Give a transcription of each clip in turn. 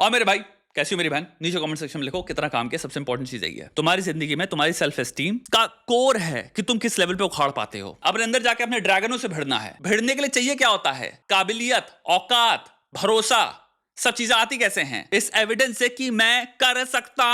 और मेरे भाई कैसी हो मेरी बहन, नीचे कमेंट सेक्शन में लिखो कितना काम किया। सबसे इंपॉर्टेंट चीज है तुम्हारी जिंदगी में तुम्हारी सेल्फ एस्टीम का कोर है कि तुम किस लेवल पे उखाड़ पाते हो। अपने अंदर जाके अपने ड्रैगनों से भिड़ना है। भिड़ने के लिए चाहिए क्या होता है? काबिलियत, औकात, भरोसा। सब चीजें आती कैसे हैं? इस एविडेंस से कि मैं कर सकता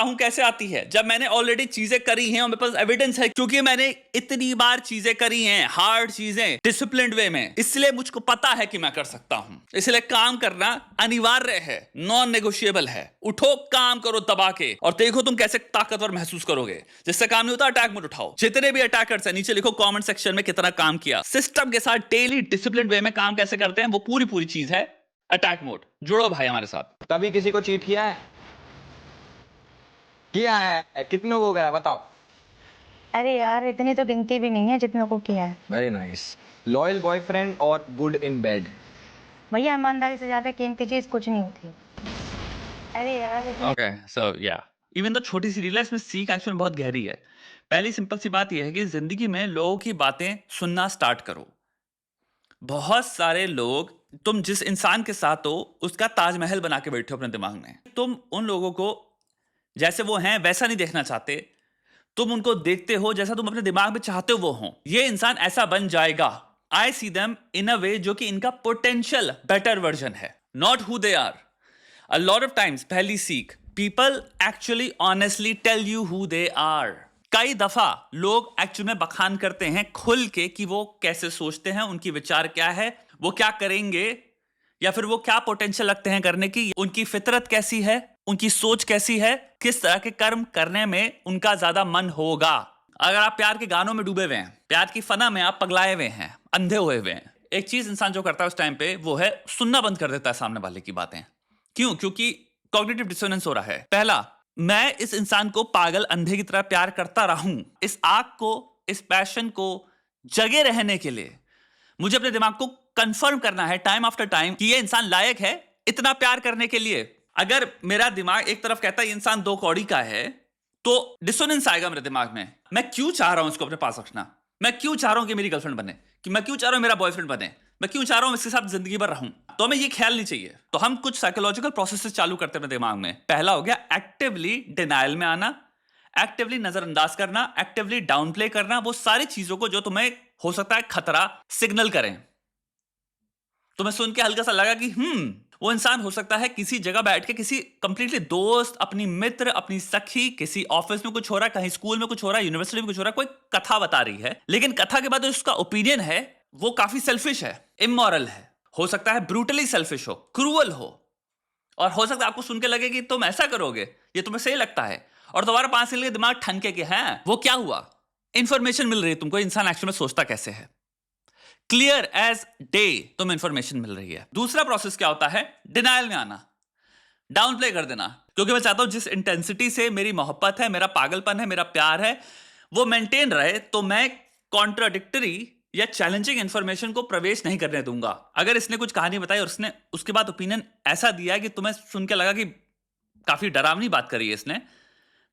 हूं। कैसे आती है? जब मैंने ऑलरेडी चीजें करी हैं और मेरे पास एविडेंस है, क्योंकि मैंने इतनी बार चीजें करी हैं, हार्ड चीजें, डिसिप्लिन्ड वे में, इसलिए मुझको पता है कि मैं कर सकता हूं। इसलिए काम करना अनिवार्य है, नॉन नेगोशिएबल है। उठो, काम करो दबा के, और देखो तुम कैसे ताकतवर महसूस करोगे। जिससे काम नहीं होता, अटैक मोड उठाओ। जितने भी अटैकर्स हैं, नीचे लिखो कमेंट सेक्शन में कितना काम किया। सिस्टम के साथ डेली डिसिप्लिन वे में काम कैसे करते हैं, वो पूरी चीज है अटैक मोड। जुड़ो भाई हमारे साथ। कभी किसी को चीट किया है? किया है? कितने को गया बताओ। अरे यार, इतनी तो गिनती भी नहीं है जितने को किया है। Very nice. लॉयल बॉयफ्रेंड और गुड इन बेड? भैया, ईमानदारी से ज्यादा कीमती चीज कुछ नहीं होती। अरे यार, ओके, सो या इवन तो छोटी सी रिलेशन में सीख एक्चुअली बहुत गहरी है। पहली सिंपल सी बात यह है कि जिंदगी में लोगों की बातें सुनना स्टार्ट करो। बहुत सारे लोग, तुम जिस इंसान के साथ हो उसका ताजमहल बना के बैठे हो अपने दिमाग में। तुम उन लोगों को जैसे वो हैं वैसा नहीं देखना चाहते। तुम उनको देखते हो जैसा तुम अपने दिमाग में चाहते हो वो हो। ये इंसान ऐसा बन जाएगा। आई सी देम इन अ वे जो कि इनका पोटेंशियल बेटर वर्जन है, not who they are. A lot of times, पहली सीख, people actually honestly tell you who they are. कई दफा लोग एक्चुअल में बखान करते हैं खुल के कि वो कैसे सोचते हैं, उनकी विचार क्या है, वो क्या करेंगे, या फिर वो क्या पोटेंशियल रखते हैं करने की, उनकी फितरत कैसी है, उनकी सोच कैसी है, किस तरह के कर्म करने में उनका ज्यादा मन होगा। अगर आप प्यार के गानों में डूबे हुए हैं, प्यार की फना में आप पगलाए हुए हैं, अंधे हुए हुए हैं, एक चीज इंसान जो करता है उस टाइम पे वो है सुनना बंद कर देता है सामने वाले की बातें। क्यों? क्योंकि कॉग्निटिव डिसोनेंस हो रहा है। पहला, मैं इस इंसान को पागल अंधे की तरह प्यार करता रहूं, इस आग को, इस पैशन को जगे रहने के लिए मुझे अपने दिमाग को कंफर्म करना है टाइम आफ्टर टाइम कि ये इंसान लायक है इतना प्यार करने के लिए। अगर मेरा दिमाग एक तरफ कहता है ये इंसान दो कौड़ी का है, तो डिसोनेंस आएगा मेरे दिमाग में। मैं क्यों चाह रहा हूं इसको अपने पास रखना, मैं क्यों चाह रहा हूं कि मेरी गर्लफ्रेंड बने, कि मैं क्यों चाह रहा हूं मेरा बॉयफ्रेंड बने, मैं क्यों चाह रहा हूं इसके साथ जिंदगी भर रहूं। तो हमें ये ख्याल नहीं चाहिए। तो हम कुछ साइकोलॉजिकल प्रोसेसेस चालू करते हैं अपने दिमाग में। पहला हो गया एक्टिवली डिनायल में आना, एक्टिवली नजरअंदाज करना, एक्टिवली डाउन प्ले करना वो सारी चीजों को जो तुम्हें हो सकता है खतरा सिग्नल करें। तुम्हें सुन के हल्का सा लगा कि वो इंसान हो सकता है किसी जगह बैठ के किसी कंप्लीटली दोस्त, अपनी मित्र, अपनी सखी, किसी ऑफिस में कुछ हो रहा है, कहीं स्कूल में कुछ हो रहा है, यूनिवर्सिटी में कुछ हो रहा है, कोई कथा बता रही है, लेकिन कथा के बाद जो उसका ओपिनियन है वो काफी सेल्फिश है, इमोरल है, हो सकता है ब्रूटली सेल्फिश हो, क्रूअल हो, और हो सकता है आपको सुन के लगे कि तुम ऐसा करोगे, ये तुम्हें सही लगता है, और तुम्हारा 5 सेकंड के दिमाग ठनके के हैं वो क्या हुआ। इंफॉर्मेशन मिल रही है तुमको, इंसान एक्चुअल में सोचता कैसे है, क्लियर एज डे तुम इंफॉर्मेशन मिल रही है। दूसरा प्रोसेस क्या होता है? डिनायल में आना, डाउन प्ले कर देना। क्योंकि मैं चाहता हूं जिस इंटेंसिटी से मेरी मोहब्बत है, मेरा पागलपन है, मेरा प्यार है, वो मेंटेन रहे, तो मैं कॉन्ट्राडिक्टरी या चैलेंजिंग इंफॉर्मेशन को प्रवेश नहीं करने दूंगा। अगर इसने कुछ कहानी बताई और उसने उसके बाद ओपिनियन ऐसा दिया कि तुम्हें सुन के लगा कि काफी डरावनी बात करी है इसने,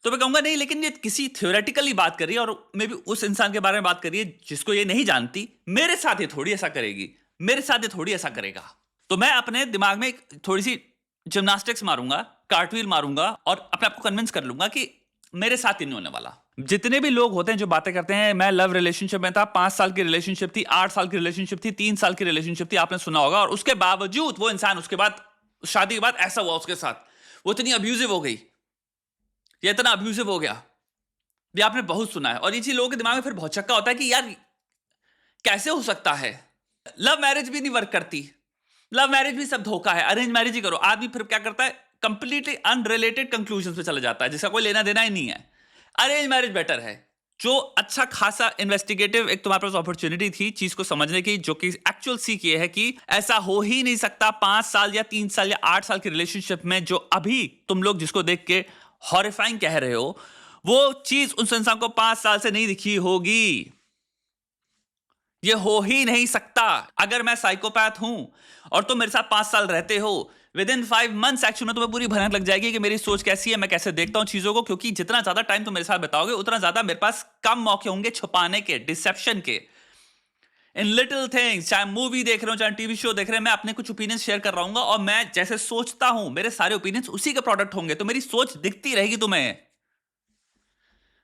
तो मैं कहूंगा नहीं, लेकिन ये किसी थ्योरेटिकली बात करी है और मे बी उस इंसान के बारे में बात करी है जिसको ये नहीं जानती। मेरे साथ ये थोड़ी ऐसा करेगी, मेरे साथ ये थोड़ी ऐसा करेगा। तो मैं अपने दिमाग में थोड़ी सी जिम्नास्टिक्स मारूंगा, कार्टव्हील मारूंगा, और अपने आप को कन्विंस कर लूंगा कि मेरे साथ ही नहीं होने वाला। जितने भी लोग होते हैं जो बातें करते हैं मैं लव रिलेशनशिप में था, 5 साल की रिलेशनशिप थी, 8 साल की रिलेशनशिप थी, 3 साल की रिलेशनशिप थी, आपने सुना होगा, और उसके बावजूद वो इंसान उसके बाद शादी के बाद ऐसा हुआ उसके साथ, वो इतनी अब्यूजिव हो गई, ये इतना अब्यूजिव हो गया, ये आपने बहुत सुना है। और ये चीज लोगों के दिमाग में फिर बहुत चक्का होता है कि यार कैसे हो सकता है, लव मैरिज भी नहीं वर्क करती, लव मैरिज भी सब धोखा है, अरेंज मैरिज ही करो। आदमी फिर क्या करता है, कंप्लीटली अनरिलेटेड कंक्लूजन पे चला जाता है जिसका कोई लेना देना ही नहीं है। अरेंज मैरिज बेटर है, जो अच्छा खासा इन्वेस्टिगेटिव एक तुम्हारे पास अपॉर्चुनिटी थी चीज को समझने की, जो कि एक्चुअल सीख ये है कि ऐसा हो ही नहीं सकता 5 साल या 3 साल या 8 साल की रिलेशनशिप में जो अभी तुम लोग जिसको देख के हॉरिफाइंग कह रहे हो, वो चीज उस इंसान को 5 साल से नहीं दिखी होगी। ये हो ही नहीं सकता। अगर मैं साइकोपैथ हूं और तुम मेरे साथ 5 साल रहते हो, विद इन 5 मंथ्स एक्चुअली में तुम्हें पूरी भनक लग जाएगी कि मेरी सोच कैसी है, मैं कैसे देखता हूं चीजों को। क्योंकि जितना ज्यादा टाइम तुम मेरे साथ बिताओगे उतना ज्यादा मेरे पास कम मौके होंगे छुपाने के, डिसेप्शन के, इन लिटिल थिंग्स, चाहे मूवी देख रहे हो चाहे टीवी शो देख रहे हैं, मैं अपने कुछ ओपिनियन शेयर कर रहा हूँ और मैं जैसे सोचता हूं मेरे सारे ओपिनियंस उसी के प्रोडक्ट होंगे, तो मेरी सोच दिखती रहेगी तुम्हें।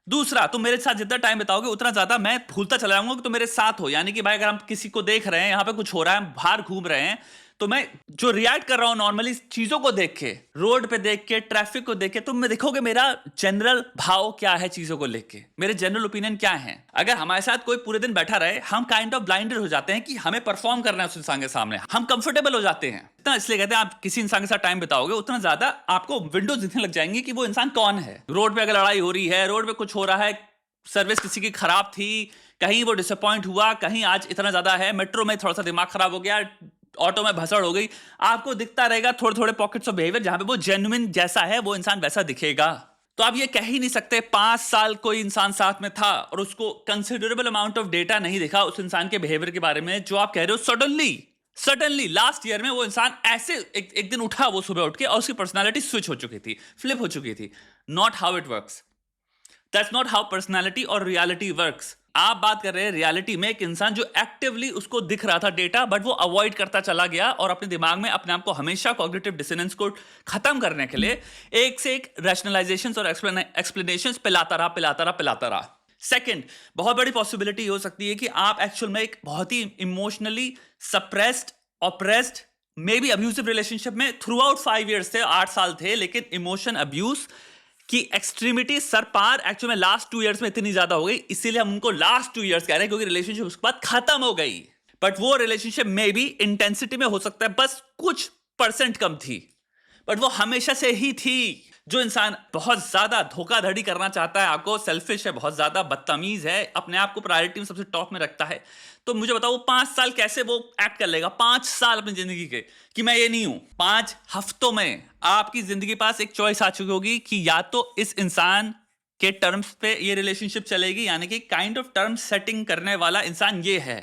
दूसरा, तुम मेरे साथ जितना टाइम बिताओगे उतना ज्यादा मैं भूलता चला जाऊंगा कि तुम मेरे साथ हो। यानी कि भाई अगर हम किसी को देख रहे हैं, यहां पे कुछ हो रहा है, बाहर घूम रहे हैं, तो मैं जो रिएक्ट कर रहा हूं नॉर्मली चीजों को देख के, रोड पे देख के, ट्रैफिक को देख के, तुम देखोगे मेरा जनरल भाव क्या है चीजों को लेके, मेरे जनरल ओपिनियन क्या है। अगर हमारे साथ कोई पूरे दिन बैठा रहे, हम काइंड ऑफ ब्लाइंडेड हो जाते हैं कि हमें परफॉर्म करना है उस इंसान के सामने, हम कंफर्टेबल हो जाते हैं। इतना इसलिए कहते हैं आप किसी इंसान के साथ टाइम बिताओगे उतना ज्यादा आपको विंडोज दिखने लग जाएंगी कि वो इंसान कौन है। रोड पे अगर लड़ाई हो रही है, रोड पे कुछ हो रहा है, सर्विस किसी की खराब थी, कहीं वो डिसअपॉइंट हुआ, कहीं आज इतना ज्यादा है, मेट्रो में थोड़ा सा दिमाग खराब हो गया, ऑटो में भसड़ हो गई, आपको दिखता रहेगा थोड़े थोड़े पॉकेट्स ऑफ बिहेवियर जहां पे वो जेन्युइन जैसा है वो इंसान वैसा दिखेगा। तो आप ये कह ही नहीं सकते 5 साल कोई इंसान साथ में था और उसको कंसिडरेबल अमाउंट ऑफ डेटा नहीं दिखा उस इंसान के बिहेवियर के बारे में, जो आप कह रहे हो सडनली लास्ट ईयर में वो इंसान ऐसे एक दिन उठा वो सुबह उठ के और उसकी पर्सनालिटी स्विच हो चुकी थी, फ्लिप हो चुकी थी। Not how it works, that's not how personality और रियलिटी वर्क्स। आप बात कर रहे हैं रियलिटी में एक इंसान जो एक्टिवली उसको दिख रहा था डेटा, बट वो अवॉइड करता चला गया और अपने दिमाग में अपने आप को हमेशा कॉग्निटिव डिसोनेंस को खत्म करने के लिए एक से एक रैशनलाइजेशंस और एक्सप्लेनेशंस पिलाता रहा। सेकंड, बहुत बड़ी पॉसिबिलिटी हो सकती है कि आप एक्चुअल में एक बहुत ही emotionally suppressed, oppressed, may be abusive relationship में थ्रू आउट 5 ईयर्स थे, 8 साल थे, लेकिन इमोशन अब्यूज की एक्सट्रीमिटी सर पार एक्चुअल में लास्ट 2 इयर्स में इतनी ज्यादा हो गई, इसीलिए हम उनको लास्ट 2 इयर्स कह रहे हैं, क्योंकि रिलेशनशिप उसके बाद खत्म हो गई। बट वो रिलेशनशिप में भी इंटेंसिटी में हो सकता है बस कुछ % कम थी, बट वो हमेशा से ही थी। जो इंसान बहुत ज्यादा धोखाधड़ी करना चाहता है, आपको सेल्फिश है, बहुत ज्यादा बदतमीज है, अपने आप को प्रायोरिटी में सबसे टॉप में रखता है, तो मुझे बताओ वो 5 साल कैसे वो एक्ट कर लेगा? 5 साल अपनी जिंदगी के कि मैं ये नहीं हूं। 5 हफ्तों में आपकी जिंदगी पास एक चॉइस आ चुकी होगी कि या तो इस इंसान के टर्म्स पे ये रिलेशनशिप चलेगी, यानी कि काइंड ऑफ टर्म सेटिंग करने वाला इंसान ये है,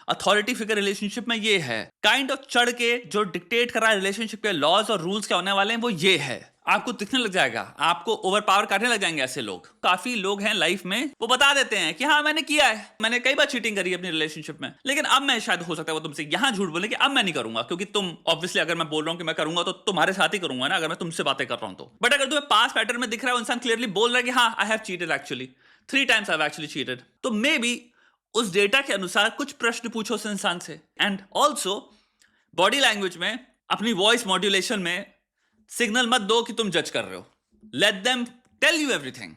अथॉरिटी फिगर रिलेशनशिप में ये है, काइंड ऑफ चढ़ के जो डिक्टेट कर रहा है रिलेशनशिप के लॉज और रूल्स क्या होने वाले हैं वो ये है। आपको दिखने लग जाएगा, आपको ओवर पावर करने लग जाएंगे ऐसे लोग। काफी लोग हैं लाइफ में वो बता देते हैं कि हाँ मैंने किया है, मैंने कई बार चीटिंग करी है अपनी रिलेशनशिप में, लेकिन अब मैं शायद हो सकता है वो तुमसे यहाँ झूठ बोले कि अब मैं नहीं करूंगा, क्योंकि तुम ऑब्वियसली अगर मैं बोल रहा हूँ कि मैं करूंगा तो तुम्हारे साथ ही करूंगा ना, अगर मैं तुमसे बातें कर रहा हूं तो। बट अगर तुम्हें पास पैटर्न में दिख रहा है, वो इंसान क्लियरली बोल रहा है कि हाँ I have cheated actually 3 times I have actually cheated, तो मे बी उस डेटा के अनुसार कुछ प्रश्न पूछो उस इंसान से। एंड ऑल्सो बॉडी लैंग्वेज में, अपनी वॉइस मॉड्यूलेशन में सिग्नल मत दो कि तुम जज कर रहे हो, let them tell you everything.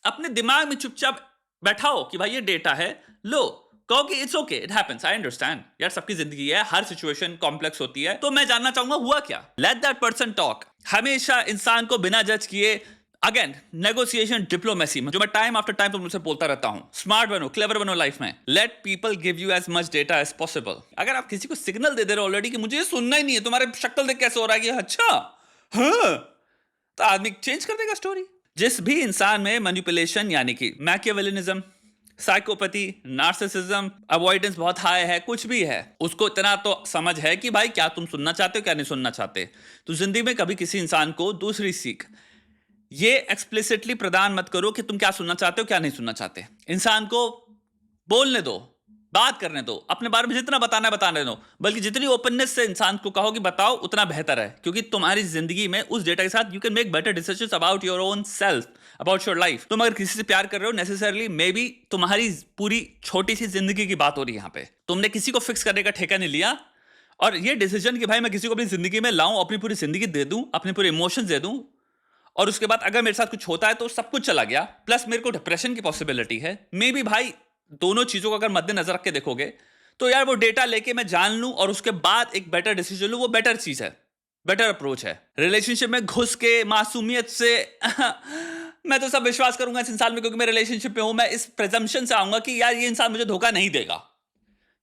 अपने दिमाग में चुपचाप बैठाओ कि भाई ये डेटा है, लो कहो कि it's okay, it happens, I understand यार, सबकी जिंदगी है, हर सिचुएशन कॉम्प्लेक्स होती है, तो मैं जानना चाहूंगा हुआ क्या। Let that person talk. हमेशा इंसान को बिना जज किए, अगेन नेगोशिएशन डिप्लोमेसी में जो मैं टाइम आफ्टर टाइम तुमसे बोलता रहता हूं, स्मार्ट बनो, क्लेवर बनो लाइफ में। Let people give you as much data as possible. अगर आप किसी को सिग्नल दे रहे हो ऑलरेडी कि मुझे ये सुनना ही नहीं है, तुम्हारे शक्ल देख कैसे हो रहा है कि अच्छा हाँ, तो आदमी चेंज कर देगा स्टोरी। जिस भी इंसान में मैनिपुलेशन यानी कि मैकियावेलिनिज्म, साइकोपैथी, नार्सिसिज्म, अवॉइडेंस बहुत हाई है, कुछ भी है, उसको इतना तो समझ है कि भाई क्या तुम सुनना चाहते हो क्या नहीं सुनना चाहते। तो जिंदगी में कभी किसी इंसान को दूसरी सीख ये एक्सप्लिसिटली प्रदान मत करो कि तुम क्या सुनना चाहते हो क्या नहीं सुनना चाहते। इंसान को बोलने दो, बात करने दो, अपने बारे में जितना बताना है बताने दो, बल्कि जितनी ओपननेस से इंसान को कहो कि बताओ उतना बेहतर है, क्योंकि तुम्हारी जिंदगी में उस डेटा के साथ you can make better decisions about your own self, about your life. तुम अगर किसी से प्यार कर रहे हो, नेसेसरली मे बी तुम्हारी पूरी छोटी सी जिंदगी की बात हो रही है यहाँ पे, तुमने किसी को फिक्स करने का ठेका नहीं लिया, और ये डिसीजन कि भाई मैं किसी को अपनी जिंदगी में लाऊं, अपनी पूरी जिंदगी दे दूं, अपने पूरे इमोशंस दे दूं, और उसके बाद अगर मेरे साथ कुछ होता है तो सब कुछ चला गया, प्लस मेरे को डिप्रेशन की पॉसिबिलिटी है, मे बी भाई दोनों चीजों को अगर मद्देनजर रख के देखोगे तो यार वो डेटा लेके मैं जान लूं और उसके बाद एक बेटर डिसीजन लूं, वो बेटर चीज है, बेटर अप्रोच है। रिलेशनशिप में घुस के मासूमियत से मैं तो सब विश्वास करूंगा इस इंसान में, क्योंकि मैं रिलेशनशिप में हूं, मैं इस प्रिजम्पशन से आऊंगा कि यार ये इंसान मुझे धोखा नहीं देगा,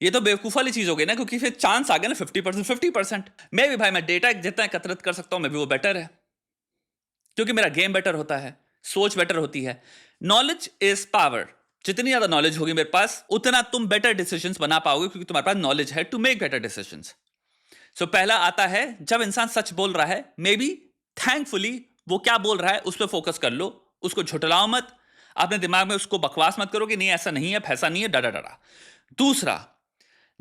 ये तो बेवकूफ वाली चीज हो गई ना, क्योंकि फिर चांस आ गया ना 50% मैं भी भाई मैं डेटा जितना एकत्रित कर सकता हूं मैं भी वो बेटर है, क्योंकि मेरा गेम बेटर होता है, सोच बेटर होती है। नॉलेज इज पावर, जितनी ज्यादा नॉलेज होगी मेरे पास उतना तुम बेटर डिसीजंस बना पाओगे, क्योंकि तुम्हारे पास नॉलेज है टू मेक बेटर डिसीजंस। सो पहला आता है जब इंसान सच बोल रहा है, मे बी थैंकफुली वो क्या बोल रहा है उस पर फोकस कर लो, उसको झुठलाओ मत, अपने दिमाग में उसको बकवास मत करो कि नहीं ऐसा नहीं है, फैसा नहीं है, डरा डरा। दूसरा,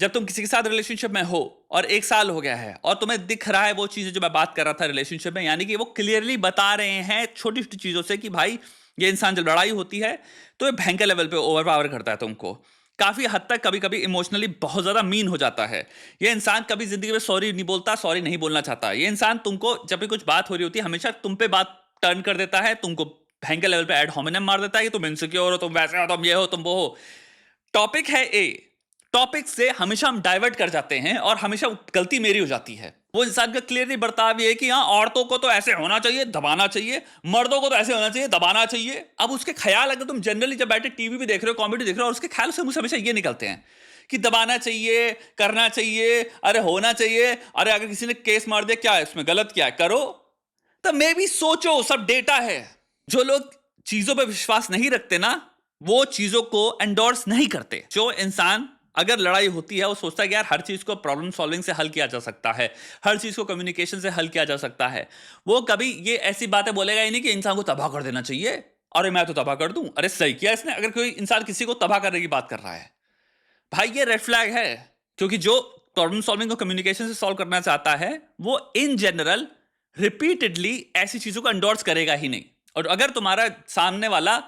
जब तुम किसी के साथ रिलेशनशिप में हो और 1 साल हो गया है और तुम्हें दिख रहा है वो चीजें जो मैं बात कर रहा था रिलेशनशिप में, यानी कि वो क्लियरली बता रहे हैं छोटी छोटी चीजों से कि भाई ये इंसान जब लड़ाई होती है तो ये भयंकर लेवल पे ओवर पावर करता है तुमको, काफी हद तक कभी कभी इमोशनली बहुत ज्यादा मीन हो जाता है। ये इंसान कभी जिंदगी में सॉरी नहीं बोलता, सॉरी नहीं बोलना चाहता। ये इंसान तुमको जब भी कुछ बात हो रही होती है हमेशा तुम पे बात टर्न कर देता है, तुमको भयंकर लेवल पे एड होमिनम मार देता है कि तुम इनसिक्योर हो, तुम वैसे हो, तुम ये हो, तुम वो हो। टॉपिक है ए, टॉपिक से हमेशा हम डाइवर्ट कर जाते हैं और हमेशा गलती मेरी हो जाती है। वो इंसान का क्लियरली बर्ताव ये है कि हाँ औरतों को तो ऐसे होना चाहिए, दबाना चाहिए, मर्दों को तो ऐसे होना चाहिए, दबाना चाहिए। अब उसके ख्याल अगर तुम जनरली जब बैठे टीवी भी देख रहे हो, कॉमेडी देख रहे हो, और उसके ख्याल से मुझे हमेशा ये निकलते हैं कि दबाना चाहिए, करना चाहिए, अरे होना चाहिए, अरे अगर किसी ने केस मार दिया क्या है इसमें, गलत क्या है, करो। तो मे भी सोचो, सब डेटा है। जो लोग चीजों पर विश्वास नहीं रखते ना, वो चीजों को एंडोर्स नहीं करते। जो इंसान अगर लड़ाई होती है वो सोचता है कि यार हर चीज को प्रॉब्लम सॉल्विंग से हल किया जा सकता है, हर चीज को कम्युनिकेशन से हल किया जा सकता है, वो कभी ये ऐसी बातें बोलेगा ही नहीं कि इंसान को तबाह कर देना चाहिए, अरे मैं तो तबाह कर दूं, अरे सही किया इसने। अगर कोई इंसान किसी को तबाह करने की बात कर रहा है, भाई ये रेड फ्लैग है। क्योंकि जो प्रॉब्लम सॉल्विंग को कम्युनिकेशन से सॉल्व करना चाहता है वो इन जनरल रिपीटेडली ऐसी चीजों को एंडोर्स करेगा ही नहीं। और अगर तुम्हारा सामने वाला,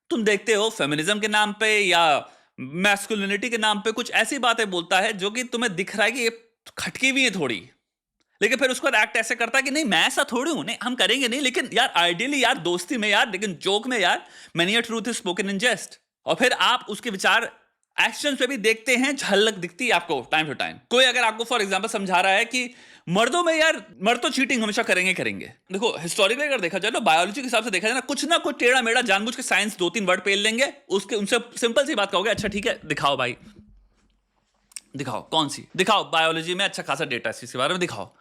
तुम देखते हो फेमिनिज्म के नाम पे या मैस्कुलिनिटी के नाम पे कुछ ऐसी बातें बोलता है जो कि तुम्हें दिख रहा है कि ये खटकी हुई है थोड़ी, लेकिन फिर उसको एक्ट ऐसे करता है कि नहीं मैं ऐसा थोड़ी हूं, नहीं हम करेंगे नहीं, लेकिन यार आइडियली यार दोस्ती में यार, लेकिन जोक में यार, many a truth is spoken in jest. और फिर आप उसके विचार एक्शन पे भी देखते हैं, झलक दिखती है आपको टाइम टू टाइम। कोई अगर आपको फॉर एग्जांपल समझा रहा है कि मर्दों में यार मर्द तो चीटिंग हमेशा करेंगे। देखो हिस्टोरिकली अगर देखा जाए, बायोलॉजी के हिसाब से देखा जाए ना कुछ टेढ़ा मेढ़ा जानबूझ के साइंस 2-3 वर्ड पेल लेंगे, उसके उनसे सिंपल सी बात कहोगे अच्छा ठीक है दिखाओ भाई, दिखाओ कौन सी, दिखाओ बायोलॉजी में अच्छा खासा डेटा इसके बारे में दिखाओ।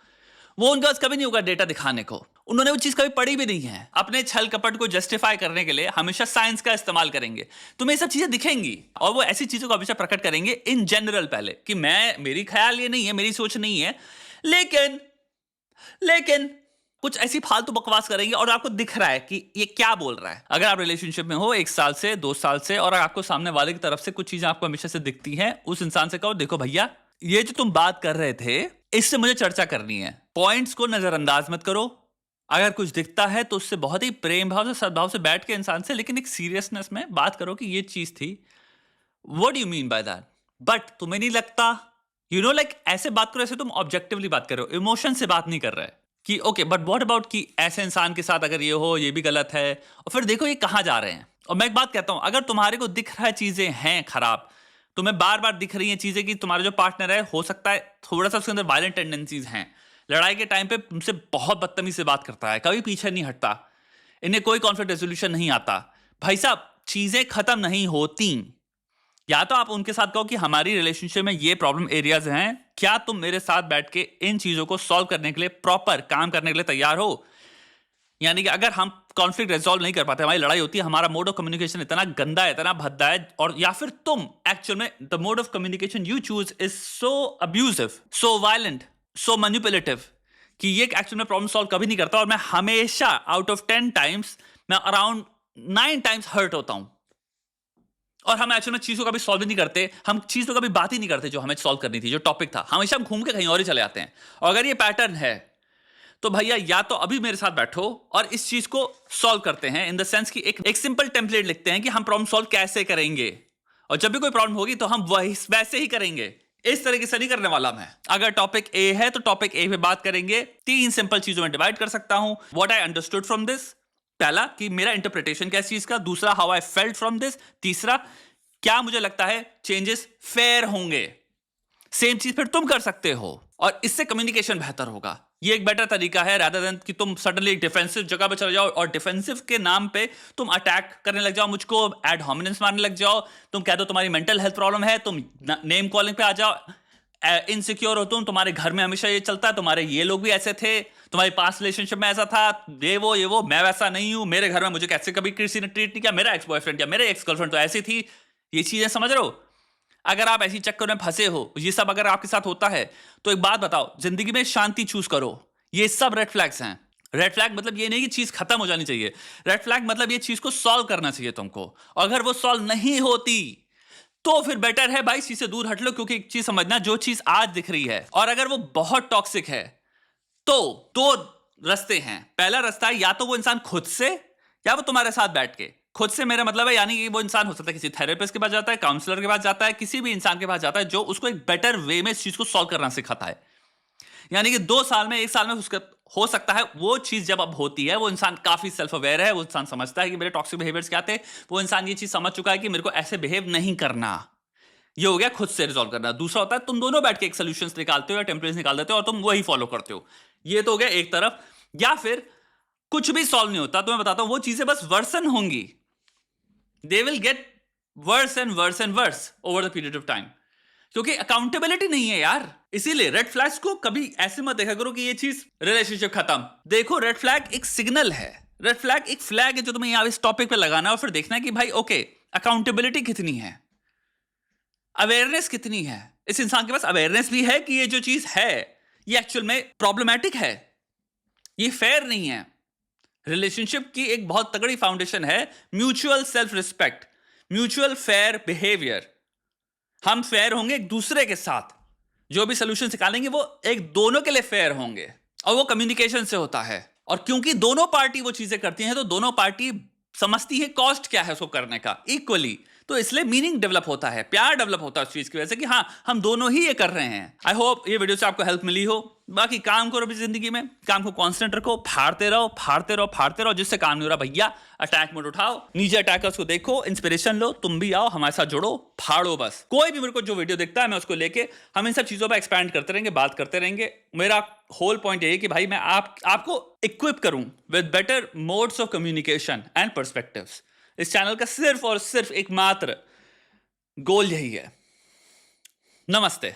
वो उनके पास कभी नहीं होगा डेटा दिखाने को, उन्होंने वो चीज कभी पढ़ी भी नहीं है। अपने छल कपट को जस्टिफाई करने के लिए हमेशा साइंस का इस्तेमाल करेंगे। तुम्हें सब चीजें दिखेंगी और वो ऐसी चीजों को हमेशा प्रकट करेंगे इन जनरल पहले कि मेरी ख्याल ये नहीं है, मेरी सोच नहीं है, लेकिन कुछ ऐसी फालतू बकवास करेंगे और आपको दिख रहा है कि ये क्या बोल रहा है। अगर आप रिलेशनशिप में हो 1 साल से 2 साल से और आपको सामने वाले की तरफ से कुछ चीजें आपको हमेशा से दिखती हैं, उस इंसान से कहो देखो भैया ये जो तुम बात कर रहे थे इससे मुझे चर्चा करनी है, पॉइंट्स को नजरअंदाज मत करो। अगर कुछ दिखता है तो उससे बहुत ही प्रेम भाव से सद्भाव से बैठ के इंसान से, लेकिन एक सीरियसनेस में बात करो कि ये चीज थी, what do you mean by that. But तुम्हें नहीं लगता, लाइक ऐसे बात करो, ऐसे तुम ऑब्जेक्टिवली बात करो, इमोशन से बात नहीं कर रहे कि ओके बट व्हाट अबाउट कि ऐसे इंसान के साथ अगर ये हो, ये भी गलत है, और फिर देखो ये कहां जा रहे हैं। और मैं एक बात कहता हूं, अगर तुम्हारे को दिख रहा है चीजें हैं खराब, तुम्हें बार बार दिख रही हैं चीजें कि तुम्हारा जो पार्टनर है हो सकता है थोड़ा सा उसके अंदर वायलेंट टेंडेंसीज हैं, लड़ाई के टाइम पे तुमसे बहुत बदतमीजी से बात करता है, कभी पीछे नहीं हटता, इन्हें कोई कॉन्फ्लिक्ट रेजोल्यूशन नहीं आता, भाई साहब चीजें खत्म नहीं होती। या तो आप उनके साथ कहो कि हमारी रिलेशनशिप में ये प्रॉब्लम एरियाज हैं, क्या तुम मेरे साथ बैठ के इन चीजों को सॉल्व करने के लिए प्रॉपर काम करने के लिए तैयार हो। यानी कि अगर हम कॉन्फ्लिक्ट रिजॉल्व नहीं कर पाते, हमारी लड़ाई होती है, हमारा मोड ऑफ कम्युनिकेशन इतना गंदा है, इतना भद्दा है, और या फिर तुम एक्चुअल में the mode of communication you choose is so abusive, so violent, so manipulative कि ये एक्चुअल में प्रॉब्लम सॉल्व कभी नहीं करता, और मैं हमेशा आउट ऑफ 10 टाइम्स मैं अराउंड 9 टाइम्स हर्ट होता हूं। और हम एक्चुअल में चीजों का भी सॉल्व नहीं करते, हम चीजों का भी बात ही नहीं करते जो हमें सॉल्व करनी थी, जो टॉपिक था, हमेशा हम घूम के कहीं और ही चले आते हैं। और अगर ये पैटर्न है तो भैया या तो अभी मेरे साथ बैठो और इस चीज को सॉल्व करते हैं, इन द सेंस कि एक सिंपल टेम्पलेट लिखते हैं कि हम प्रॉब्लम सॉल्व कैसे करेंगे, और जब भी कोई प्रॉब्लम होगी तो हम वैसे ही करेंगे, इस तरीके से नहीं करने वाला मैं। अगर टॉपिक ए है तो टॉपिक ए पे बात करेंगे, 3 सिंपल चीजों में डिवाइड कर सकता हूं। What I understood from this, पहला कि मेरा इंटरप्रिटेशन क्या चीज का, दूसरा how I felt from this, तीसरा क्या मुझे लगता है चेंजेस फेयर होंगे। सेम चीज फिर तुम कर सकते हो और इससे कम्युनिकेशन बेहतर होगा। ये एक बेटर तरीका है रादर देन कि तुम सडनली एक डिफेंसिव जगह पे चले जाओ और डिफेंसिव के नाम पे तुम अटैक करने लग जाओ, मुझको एड होमिनेंस मारने लग जाओ, तुम कह दो तुम्हारी मेंटल हेल्थ प्रॉब्लम है, तुम नेम कॉलिंग पे आ जाओ, इनसिक्योर हो तुम, तुम्हारे घर में हमेशा ये चलता है, तुम्हारे ये लोग भी ऐसे थे, तुम्हारी पास्ट रिलेशनशिप में ऐसा था, ये वो मैं वैसा नहीं हूं, मेरे घर में मुझे कैसे कभी किसी ने ट्रीट नहीं किया, मेरा एक्स बॉयफ्रेंड या मेरे एक्स गर्लफ्रेंड तो ऐसी थी, ये चीजें समझ रहे हो। अगर आप ऐसी चक्कर में फंसे हो, ये सब अगर आपके साथ होता है, तो एक बात बताओ, जिंदगी में शांति चूज करो। ये सब रेड फ्लैग्स हैं। रेड फ्लैग मतलब ये नहीं कि चीज खत्म हो जानी चाहिए, रेड फ्लैग मतलब ये चीज को सॉल्व करना चाहिए तुमको, और अगर वो सॉल्व नहीं होती तो फिर बेटर है भाई इस चीज से दूर हट लो, क्योंकि एक चीज समझना, जो चीज आज दिख रही है और अगर वो बहुत टॉक्सिक है तो दो रास्ते हैं। पहला रास्ता है या तो वो इंसान खुद से या वो तुम्हारे साथ बैठ के। खुद से मेरा मतलब है यानी कि वो इंसान हो सकता है किसी थेरेपिस्ट के पास जाता है, काउंसलर के पास जाता है, किसी भी इंसान के पास जाता है जो उसको एक बेटर वे में इस चीज को सॉल्व करना सिखाता है। यानी कि 2 साल में 1 साल में उसका हो सकता है वो चीज जब अब होती है, वो इंसान काफी सेल्फ अवेयर है, वो इंसान समझता है कि मेरे टॉक्सिक बिहेवियर्स क्या थे, वो इंसान ये चीज समझ चुका है कि मेरे को ऐसे बिहेव नहीं करना। ये हो गया खुद से रिजॉल्व करना। दूसरा होता है तुम दोनों बैठ के एक सोल्यूशंस निकालते हो या टेम्पलेट्स निकाल देते हो और तुम वही फॉलो करते हो। ये तो हो गया एक तरफ। या फिर कुछ भी सॉल्व नहीं होता, तो मैं बताता हूं वो चीजें बस वर्सन होंगी, they will get worse and worse and worse over the period of time, क्योंकि अकाउंटेबिलिटी नहीं है यार। इसीलिए रेड फ्लैग्स को कभी ऐसे मत देखा करो कि ये चीज रिलेशनशिप खत्म। देखो रेड फ्लैग एक सिग्नल है, रेड फ्लैग एक फ्लैग है जो तुम्हें यहां इस टॉपिक पे लगाना है और फिर देखना है कि भाई ओके अकाउंटेबिलिटी कितनी है, अवेयरनेस कितनी है। इस इंसान के पास अवेयरनेस भी है कि ये जो चीज है ये एक्चुअल में प्रॉब्लमैटिक है, ये फेयर नहीं है। रिलेशनशिप की एक बहुत तगड़ी फाउंडेशन है mutual self respect, mutual fair behaviour. हम फेयर होंगे एक दूसरे के साथ, जो भी सोल्यूशन निकालेंगे वो एक दोनों के लिए फेयर होंगे और वो कम्युनिकेशन से होता है। और क्योंकि दोनों पार्टी वो चीजें करती हैं तो दोनों पार्टी समझती है कॉस्ट क्या है उसको करने का इक्वली, तो इसलिए मीनिंग डेवलप होता है, प्यार डेवलप होता है उस चीज की वजह से कि हाँ हम दोनों ही ये कर रहे हैं। आई होप ये वीडियो से आपको हेल्प मिली हो। बाकी काम करो अपनी जिंदगी में, काम को कांस्टेंट रखो, फाड़ते रहो फाड़ते रहो फाड़ते रहो। जिससे काम नहीं हो रहा भैया अटैक मोड उठाओ, नीचे अटैकर्स को देखो, इंस्पिरेशन लो, तुम भी आओ हमारे साथ जुड़ो, फाड़ो बस। कोई भी मेरे को जो वीडियो दिखता है मैं उसको लेके हम इन सब चीजों पर एक्सपैंड करते रहेंगे, बात करते रहेंगे। मेरा होल पॉइंट यही है कि भाई मैं आपको इक्विप करूं with better modes of communication and perspectives. इस चैनल का सिर्फ और सिर्फ एकमात्र गोल यही है। नमस्ते।